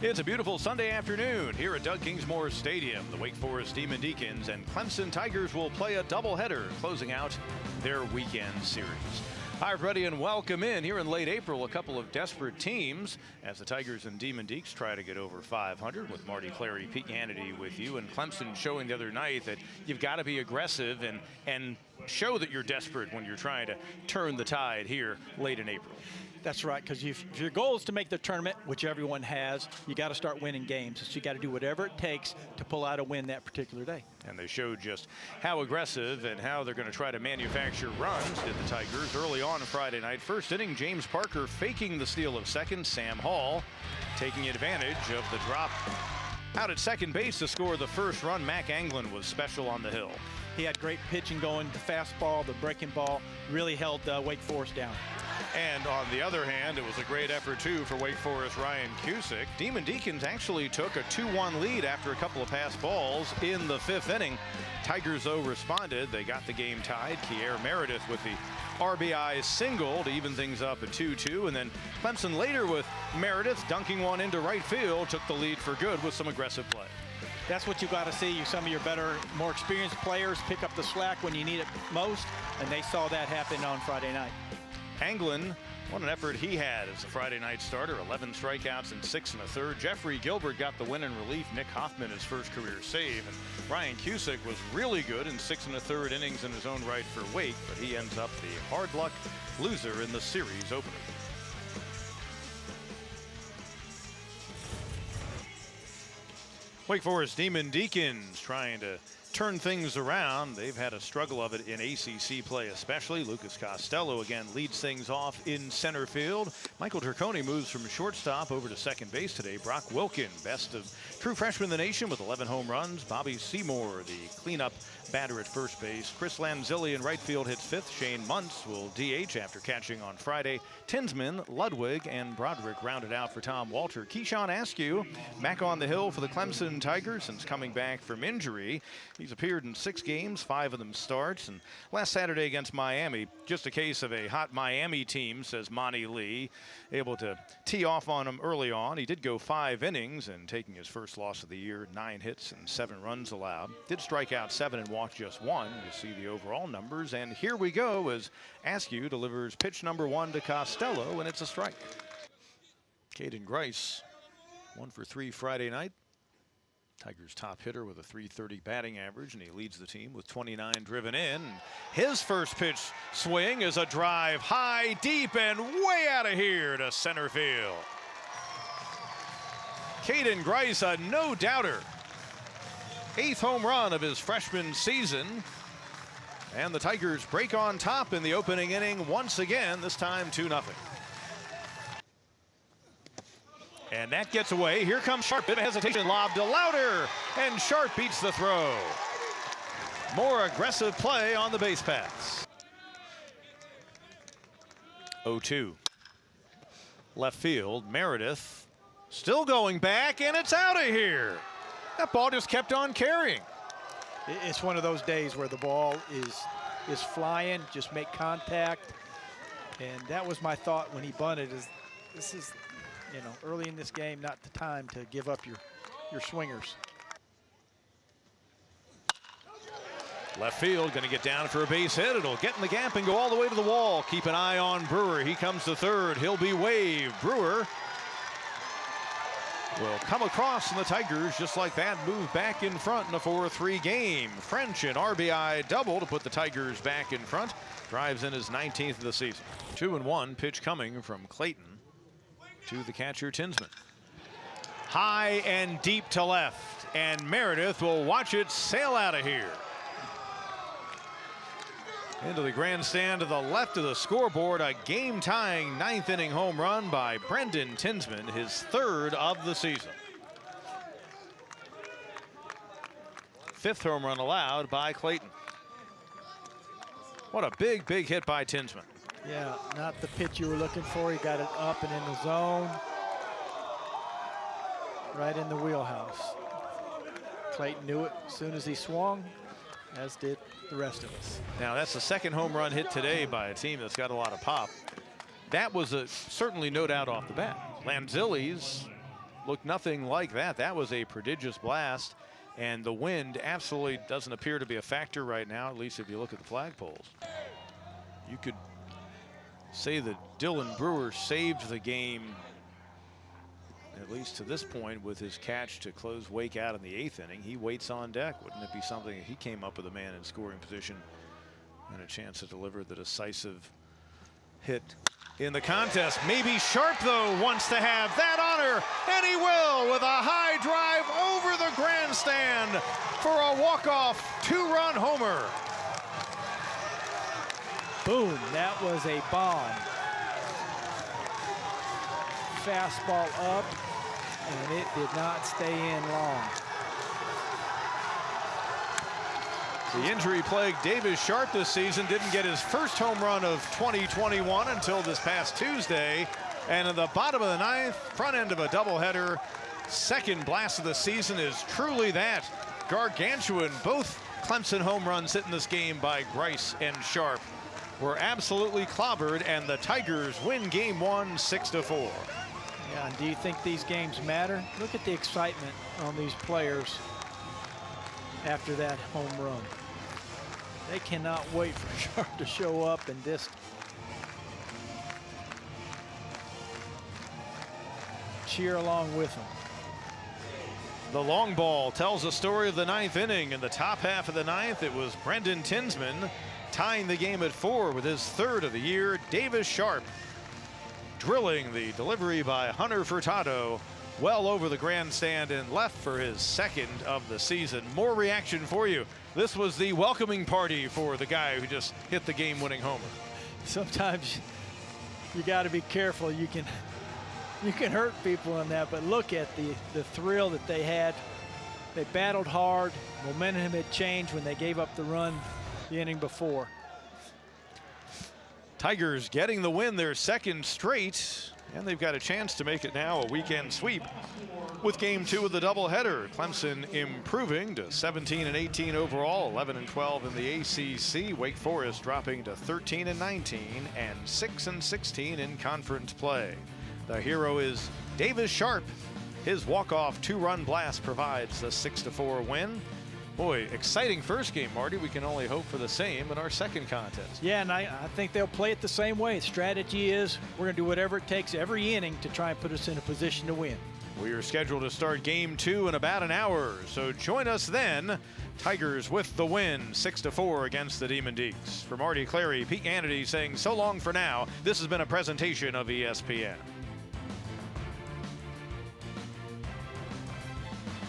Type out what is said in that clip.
It's a beautiful Sunday afternoon here at Doug Kingsmore Stadium. The Wake Forest Demon Deacons and Clemson Tigers will play a doubleheader, closing out their weekend series. Hi, everybody, and welcome in. Here in late April, a couple of desperate teams as the Tigers and Demon Deacs try to get over 500 with Marty Clary, Pete Hannity with you. And Clemson showing the other night that you've got to be aggressive and show that you're desperate when you're trying to turn the tide here late in April. That's right, because if your goal is to make the tournament, which everyone has, you got to start winning games. So you got to do whatever it takes to pull out a win that particular day. And they showed just how aggressive and how they're going to try to manufacture runs, did the Tigers early on Friday night. First inning, James Parker faking the steal of second. Sam Hall taking advantage of the drop out at second base to score the first run. Mac Anglin was special on the hill. He had great pitching going, the fastball, the breaking ball, really held Wake Forest down. And on the other hand, it was a great effort, too, for Wake Forest Ryan Cusick. Demon Deacons actually took a 2-1 lead after a couple of pass balls in the fifth inning. Tigers, though, responded. They got the game tied. Kier Meredith with the RBI single to even things up at 2-2. And then Clemson later with Meredith dunking one into right field took the lead for good with some aggressive play. That's what you got to see. Some of your better, more experienced players pick up the slack when you need it most, and they saw that happen on Friday night. Anglin, what an effort he had as a Friday night starter. 11 strikeouts and 6 1/3. Jeffrey Gilbert got the win in relief. Nick Hoffman his first career save. And Ryan Cusick was really good in 6 1/3 innings in his own right for Wake, but he ends up the hard luck loser in the series opener. Wake Forest Demon Deacons trying to turn things around. They've had a struggle of it in ACC play especially. Lucas Costello again leads things off in center field. Michael Turconi moves from shortstop over to second base today. Brock Wilkin, best of true freshman in the nation with 11 home runs. Bobby Seymour, the cleanup batter at first base. Chris Lanzilli in right field hits fifth. Shane Muntz will DH after catching on Friday. Tinsman, Ludwig, and Broderick rounded out for Tom Walter. Keyshawn Askew back on the hill for the Clemson Tigers since coming back from injury. He's appeared in 6 games, 5 of them starts. And last Saturday against Miami, just a case of a hot Miami team, says Monty Lee. Able to tee off on him early on. He did go 5 innings and taking his first loss of the year, 9 hits and 7 runs allowed. Did strike out 7 and walk just 1. You see the overall numbers. And here we go as Askew delivers pitch number 1 to Costello, and it's a strike. Caden Grice, 1 for 3 Friday night. Tigers top hitter with a .330 batting average, and he leads the team with 29 driven in. His first pitch swing is a drive high, deep, and way out of here to center field. Caden Grice, a no-doubter. 8th home run of his freshman season. And the Tigers break on top in the opening inning once again, this time 2-0. And that gets away. Here comes Sharp. Bit of hesitation. Lob to Louder. And Sharp beats the throw. More aggressive play on the base pass. 0-2. Left field. Meredith still going back, and it's out of here. That ball just kept on carrying. It's one of those days where the ball is flying. Just make contact. And that was my thought when he bunted. This is, you know, early in this game, not the time to give up your swingers. Left field, going to get down for a base hit. It'll get in the gap and go all the way to the wall. Keep an eye on Brewer. He comes to third. He'll be waved. Brewer will come across, and the Tigers, just like that, move back in front in a 4-3 game. French an RBI double to put the Tigers back in front. Drives in his 19th of the season. 2-1 pitch coming from Clayton to the catcher Tinsman. High and deep to left, and Meredith will watch it sail out of here. Into the grandstand to the left of the scoreboard, a game-tying 9th inning home run by Brendan Tinsman, his 3rd of the season. 5th home run allowed by Clayton. What a big, big hit by Tinsman. Yeah, not the pitch you were looking for. He got it up and in the zone. Right in the wheelhouse. Clayton knew it as soon as he swung, as did the rest of us. Now, that's the 2nd home run hit today by a team that's got a lot of pop. That was certainly no doubt off the bat. Lanzilli's looked nothing like that. That was a prodigious blast, and the wind absolutely doesn't appear to be a factor right now, at least if you look at the flagpoles. You could say that Dylan Brewer saved the game, at least to this point, with his catch to close Wake out in the 8th inning. He waits on deck. Wouldn't it be something if he came up with a man in scoring position and a chance to deliver the decisive hit in the contest? Maybe Sharp, though, wants to have that honor, and he will, with a high drive over the grandstand for a walk-off 2-run homer. Boom, that was a bomb. Fastball up, and it did not stay in long. The injury-plagued Davis Sharp this season didn't get his first home run of 2021 until this past Tuesday. And in the bottom of the 9th, front end of a doubleheader, second blast of the season is truly that. Gargantuan. Both Clemson home runs hit in this game by Grice and Sharp were absolutely clobbered, and the Tigers win game 1 6-4. Yeah, and do you think these games matter? Look at the excitement on these players after that home run. They cannot wait for Sharp to show up and just cheer along with them. The long ball tells the story of the 9th inning. In the top half of the 9th, it was Brendan Tinsman tying the game at 4 with his 3rd of the year. Davis Sharp drilling the delivery by Hunter Furtado well over the grandstand and left for his 2nd of the season. More reaction for you. This was the welcoming party for the guy who just hit the game-winning homer. Sometimes you got to be careful. You can hurt people in that, but look at the thrill that they had. They battled hard. Momentum had changed when they gave up the run the inning before. Tigers getting the win, their 2nd straight, and they've got a chance to make it now a weekend sweep with game 2 of the doubleheader. Clemson improving to 17-18 overall, 11-12 in the ACC. Wake Forest dropping to 13-19 and 6-16 in conference play. The hero is Davis Sharp. His walk-off 2-run blast provides the 6-4 win. Boy, exciting first game, Marty. We can only hope for the same in our 2nd contest. Yeah, and I think they'll play it the same way. The strategy is we're going to do whatever it takes every inning to try and put us in a position to win. We are scheduled to start game 2 in about an hour, so join us then. Tigers with the win, 6-4 against the Demon Deacs. For Marty Clary, Pete Hannity saying so long for now. This has been a presentation of ESPN.